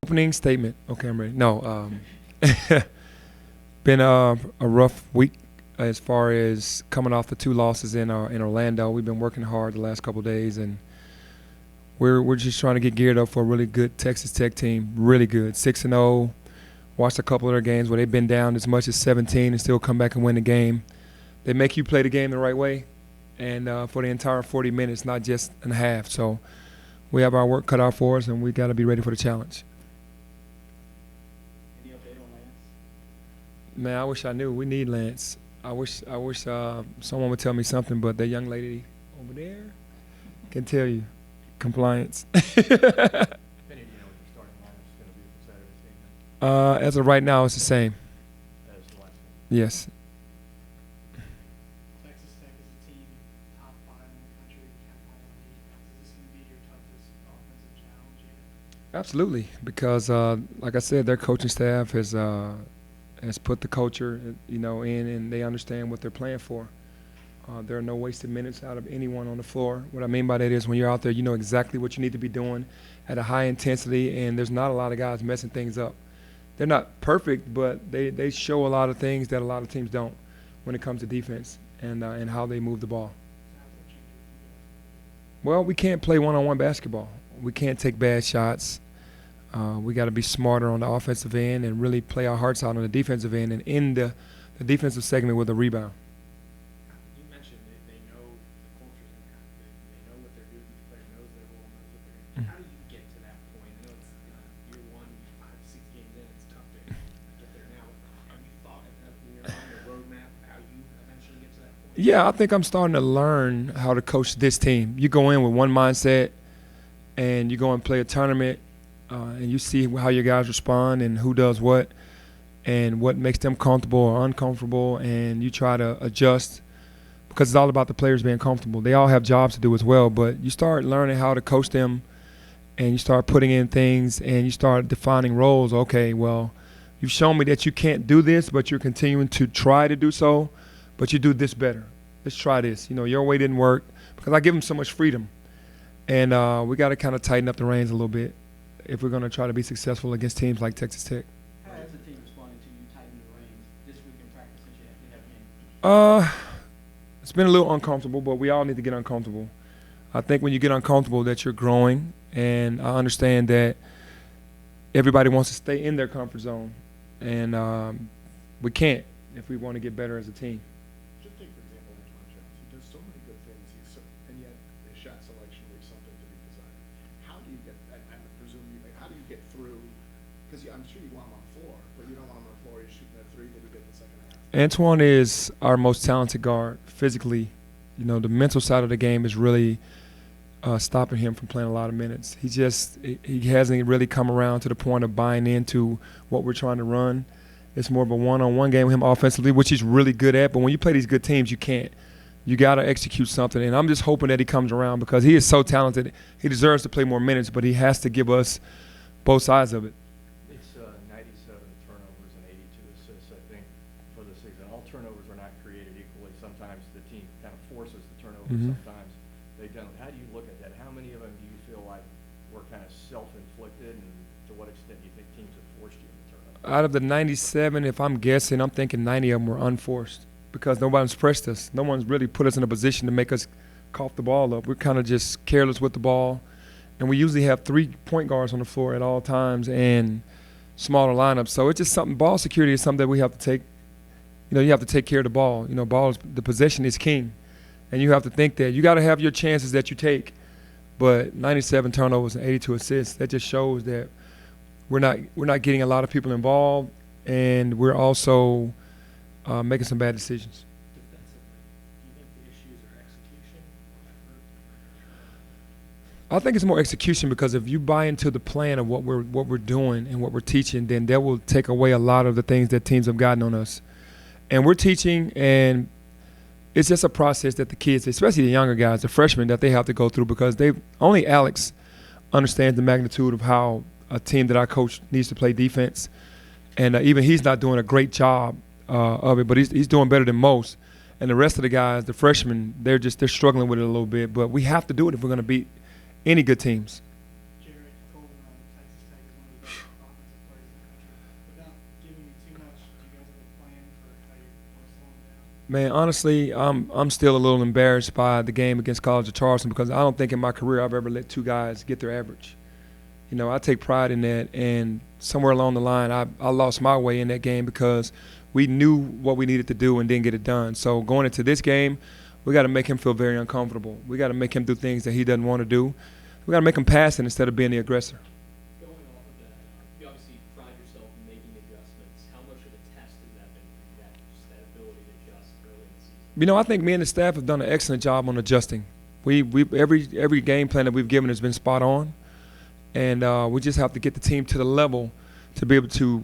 Opening statement. Okay, I'm ready. No, been a rough week as far as coming off the 2 losses in Orlando. We've been working hard the last couple of days, and we're just trying to get geared up for a really good Texas Tech team. Really good, 6-0. Watched a couple of their games where they've been down as much as 17 and still come back and win the game. They make you play the game the right way, and for the entire 40 minutes, not just in half. So we have our work cut out for us, and we got to be ready for the challenge. Any update on Lance? Man, I wish I knew. We need Lance. I wish someone would tell me something, but that young lady over there can tell you. Compliance. Penny, do you know what your starting lineup is going to be for Saturday's game? As of right now, it's the same. As the last one. Yes. Texas Tech is a team top 5 in the country, top 5 on defense. Is this going to be your toughest offensive challenge yet? Absolutely, because like I said, their coaching staff has put the culture, in, and they understand what they're playing for. There are no wasted minutes out of anyone on the floor. What I mean by that is when you're out there, you know exactly what you need to be doing at a high intensity, and there's not a lot of guys messing things up. They're not perfect, but they show a lot of things that a lot of teams don't when it comes to defense and how they move the ball. Well, we can't play one-on-one basketball. We can't take bad shots. We got to be smarter on the offensive end and really play our hearts out on the defensive end and end the defensive segment with a rebound. You mentioned they know the culture's in the they know what they're doing. The player knows their role, knows what they're doing. How do you get to that point? I know it's year one, 5, 6 games in, it's tough to get there now. Have you thought when you're on the roadmap how you eventually get to that point? Yeah, I think I'm starting to learn how to coach this team. You go in with one mindset, and you go and play a tournament, and you see how your guys respond and who does what and what makes them comfortable or uncomfortable, and you try to adjust because it's all about the players being comfortable. They all have jobs to do as well, but you start learning how to coach them, and you start putting in things, and you start defining roles. Okay, well, you've shown me that you can't do this, but you're continuing to try to do so, but you do this better. Let's try this. Your way didn't work because I give them so much freedom, and we got to kind of tighten up the reins a little bit if we're going to try to be successful against teams like Texas Tech. How has the team responded to you tightening the reins this week in practice since you have a game? It's been a little uncomfortable, but we all need to get uncomfortable. I think when you get uncomfortable that you're growing, and I understand that everybody wants to stay in their comfort zone, and we can't if we want to get better as a team. Just take, for example, Antoine Jones. He does so many good things, and yet his shot selection leaves something to be desired. How do you get, I presume how do you get through, because I'm sure you want him on the floor, but you don't want him on the floor, you're shooting that 3 that you get in the second half. Antoine is our most talented guard physically. The mental side of the game is really stopping him from playing a lot of minutes. He hasn't really come around to the point of buying into what we're trying to run. It's more of a one-on-one game with him offensively, which he's really good at. But when you play these good teams, you can't. You got to execute something. And I'm just hoping that he comes around because he is so talented. He deserves to play more minutes, but he has to give us both sides of it. It's 97 turnovers and 82 assists, I think, for the season. All turnovers are not created equally. Sometimes the team kind of forces the turnovers. Mhm. Sometimes they don't. How do you look at that? How many of them do you feel like were kind of self-inflicted, and to what extent do you think teams have forced you into turnovers? Out of the 97, if I'm guessing, I'm thinking 90 of them were unforced because nobody's pressed us. No one's really put us in a position to make us cough the ball up. We're kind of just careless with the ball, and we usually have 3 point guards on the floor at all times and smaller lineups. So it's just something. Ball security is something that we have to take. You have to take care of the ball. The possession is king, and you have to think that you got to have your chances that you take. But 97 turnovers and 82 assists, that just shows that we're not getting a lot of people involved, and we're also making some bad decisions. Defensively, do you think the issues are execution or effort? I think it's more execution because if you buy into the plan of what we're doing and what we're teaching, then that will take away a lot of the things that teams have gotten on us. And we're teaching, and it's just a process that the kids, especially the younger guys, the freshmen, that they have to go through because only Alex understands the magnitude of how a team that I coach needs to play defense. And even he's not doing a great job of it, but he's doing better than most. And the rest of the guys, the freshmen, they're struggling with it a little bit. But we have to do it if we're going to beat any good teams. Jared Cole, Texas Tech is one of the best Man, honestly, I'm still a little embarrassed by the game against College of Charleston because I don't think in my career I've ever let two guys get their average. You know, I take pride in that, and somewhere along the line, I lost my way in that game because we knew what we needed to do and didn't get it done. So going into this game, we got to make him feel very uncomfortable. We got to make him do things that he doesn't want to do. We got to make him pass it instead of being the aggressor. Going off of that, you obviously pride yourself in making adjustments. How much of a test has that been for you, that ability to adjust early in the season? You know, I think me and the staff have done an excellent job on adjusting. We every game plan that we've given has been spot on, and we just have to get the team to the level to be able to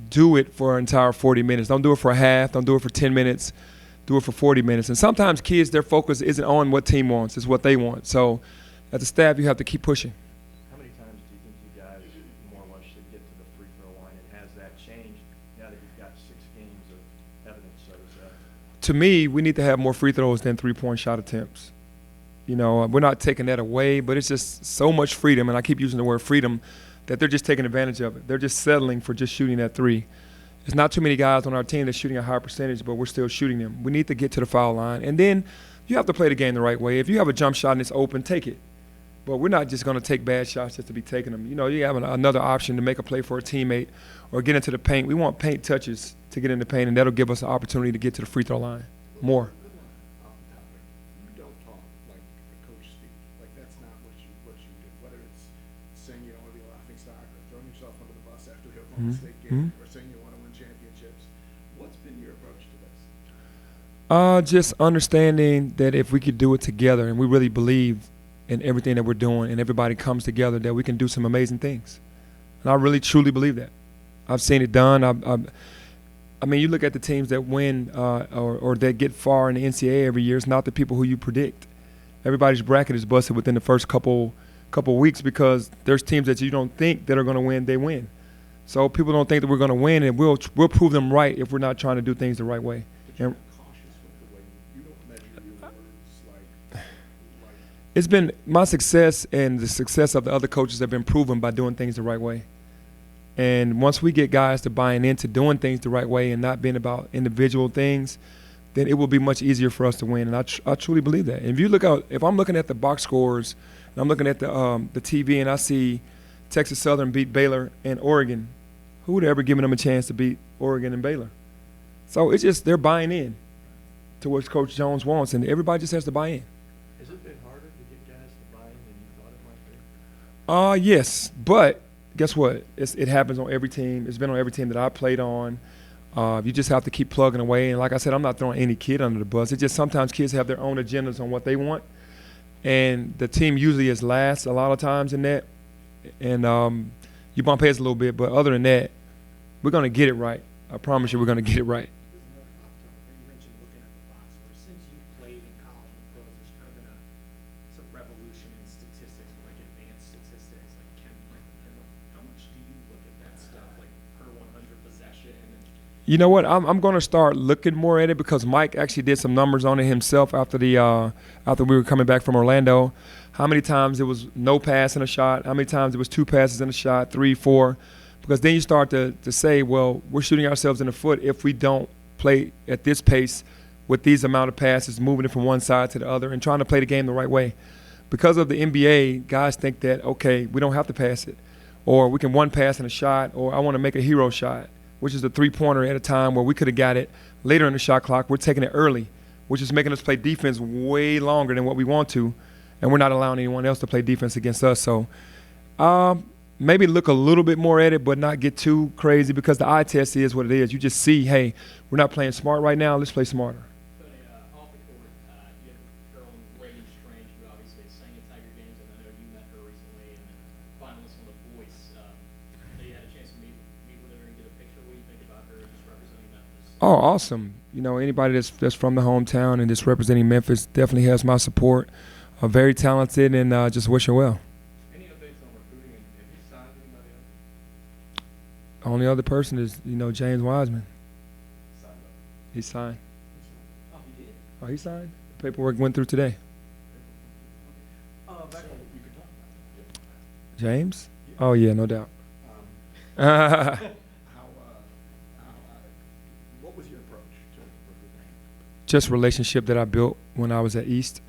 do it for an entire 40 minutes. Don't do it for a half. Don't do it for 10 minutes. Do it for 40 minutes. And sometimes kids, their focus isn't on what team wants. It's what they want. So as a staff, you have to keep pushing. How many times do you think you guys more or less should get to the free throw line, and has that changed now that you've got 6 games of evidence, so to say? To me, we need to have more free throws than three-point shot attempts. You know, we're not taking that away, but it's just so much freedom, and I keep using the word freedom, that they're just taking advantage of it. They're just settling for just shooting that three. There's not too many guys on our team that's shooting a high percentage, but we're still shooting them. We need to get to the foul line. And then you have to play the game the right way. If you have a jump shot and it's open, take it. But we're not just going to take bad shots just to be taking them. You know, you have another option to make a play for a teammate or get into the paint. We want paint touches to get in the paint, and that'll give us an opportunity to get to the free throw line more. Off the topic, you don't talk like a coach speak. Like that's not what you do. Whether it's saying you don't want to be a laughing stock or throwing yourself under the bus after the Oklahoma Mhm. State game Mhm. or saying you want to win championships. What's been your approach to this? Just understanding that if we could do it together and we really believe in everything that we're doing and everybody comes together, that we can do some amazing things. And I really, truly believe that. I've seen it done. I mean, you look at the teams that win or that get far in the NCAA every year. It's not the people who you predict. Everybody's bracket is busted within the first couple weeks because there's teams that you don't think that are going to win, they win. So people don't think that we're going to win, and we'll prove them right if we're not trying to do things the right way. But you're And cautious with the way you don't measure your words like it's been my success and the success of the other coaches have been proven by doing things the right way. And once we get guys to buying into doing things the right way and not being about individual things, then it will be much easier for us to win. And I truly believe that. And if you look out, if I'm looking at the box scores and I'm looking at the TV and I see Texas Southern beat Baylor and Oregon, who would have ever given them a chance to beat Oregon and Baylor? So it's just they're buying in to what Coach Jones wants, and everybody just has to buy in. Has it been harder to get guys to buy in than you thought it might be? Yes, but guess what? It happens on every team. It's been on every team that I played on. You just have to keep plugging away. And like I said, I'm not throwing any kid under the bus. It's just sometimes kids have their own agendas on what they want. And the team usually is last a lot of times in that. And you bump heads a little bit. But other than that, we're going to get it right. I promise you we're going to get it right. You mentioned looking at the box score. Since you played in college and pros, there's kind of been some revolution in statistics, like advanced statistics, like how much do you look at that stuff, like per 100 possession? You know what? I'm going to start looking more at it because Mike actually did some numbers on it himself after we were coming back from Orlando. How many times it was no pass in a shot? How many times it was 2 passes in a shot, 3, 4? Because then you start to say, well, we're shooting ourselves in the foot if we don't play at this pace with these amount of passes, moving it from one side to the other and trying to play the game the right way. Because of the NBA, guys think that, okay, we don't have to pass it. Or we can one pass in a shot, or I want to make a hero shot, which is a three-pointer at a time where we could have got it later in the shot clock. We're taking it early, which is making us play defense way longer than what we want to, and we're not allowing anyone else to play defense against us. So maybe look a little bit more at it, but not get too crazy because the eye test is what it is. You just see, hey, we're not playing smart right now. Let's play smarter. But off the court, you have a girl in Reagan Strange who obviously sang at Tiger games, and I know you met her recently, and finalist on The Voice. So you had a chance to meet with her and get a picture. What do you think about her just representing Memphis? Oh, awesome. You know, anybody that's from the hometown and just representing Memphis definitely has my support. Very talented, and just wish her well. Any updates on recruiting? Have you signed anybody else? Only other person is, James Wiseman. Signed up. He signed. Oh, he did? Oh, he signed? The paperwork went through today. Back on what you could talk about. James? Oh, yeah, no doubt. How, what was your approach to recruiting? just relationship that I built when I was at East.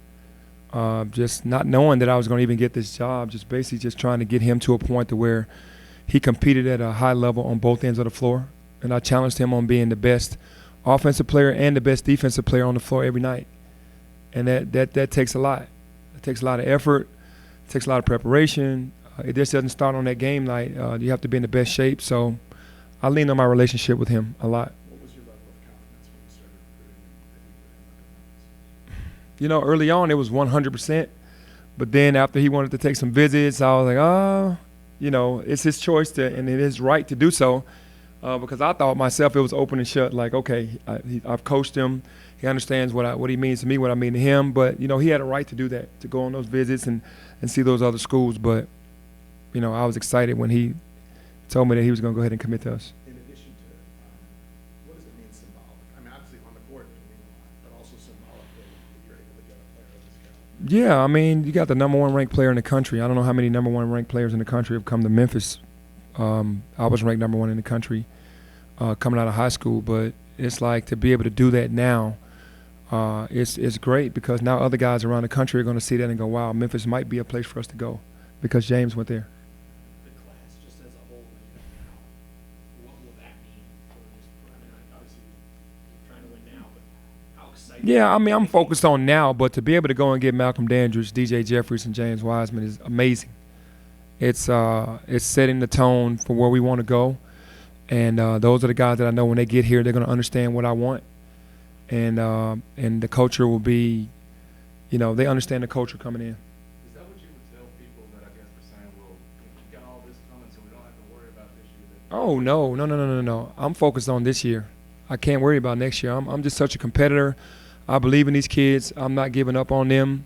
Just not knowing that I was going to even get this job, just basically just trying to get him to a point to where he competed at a high level on both ends of the floor. And I challenged him on being the best offensive player and the best defensive player on the floor every night. And that takes a lot. It takes a lot of effort. It takes a lot of preparation. It just doesn't start on that game night. You have to be in the best shape. So I leaned on my relationship with him a lot. What was your level of confidence when you started recruiting that he would end up in Memphis? You know, early on it was 100%. But then after he wanted to take some visits, I was like, you know, it's his choice and it is right to do so. Because I thought myself it was open and shut. Like, okay, I've coached him. He understands what he means to me, what I mean to him. But, you know, he had a right to do that, to go on those visits and see those other schools. But, you know, I was excited when he told me that he was going to go ahead and commit to us. In addition to, what does it mean symbolic? I mean, obviously on the court it can mean a lot, but also symbolically that you're able to get a player of this caliber. Yeah, I mean, you got the number one ranked player in the country. I don't know how many number one ranked players in the country have come to Memphis. I was ranked number one in the country coming out of high school, but it's like to be able to do that now, it's great because now other guys around the country are going to see that and go, wow, Memphis might be a place for us to go because James went there. The class, just as a whole, what will that mean for this? I mean, obviously, you're trying to win now, but how exciting? Yeah, I mean, I'm focused on now, but to be able to go and get Malcolm Dandridge, DJ Jeffries, and James Wiseman is amazing. It's setting the tone for where we want to go. And those are the guys that I know when they get here, they're going to understand what I want. And the culture will be, you know, they understand the culture coming in. Is that what you would tell people that I guess are saying, well, you got all this coming, so we don't have to worry about this year? Oh, no. I'm focused on this year. I can't worry about next year. I'm just such a competitor. I believe in these kids. I'm not giving up on them.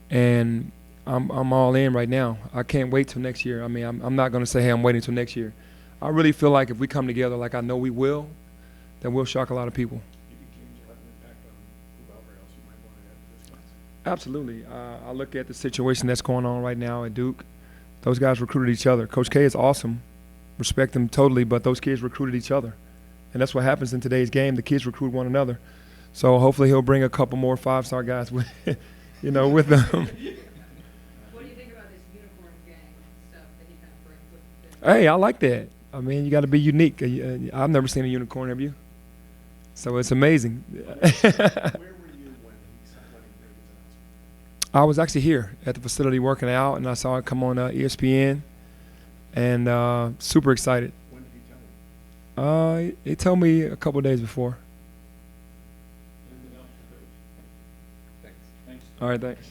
And I'm all in right now. I can't wait till next year. I mean, I'm not going to say, hey, I'm waiting till next year. I really feel like if we come together like I know we will, then we'll shock a lot of people. You think James will have an impact on whoever else you might want to add to this class? Absolutely. I look at the situation that's going on right now at Duke. Those guys recruited each other. Coach K is awesome. Respect them totally, but those kids recruited each other. And that's what happens in today's game. The kids recruit one another. So hopefully he'll bring a couple more five-star guys with, you know, with them. What do you think about this unicorn gang stuff that he kind of brings with the Hey, I like that. I mean, you got to be unique. I've never seen a unicorn, have you? So it's amazing. Where were you when he made his announcement? I was actually here at the facility working out, and I saw it come on ESPN, and super excited. When did he tell you? He told me a couple of days before. Thanks. All right, thanks.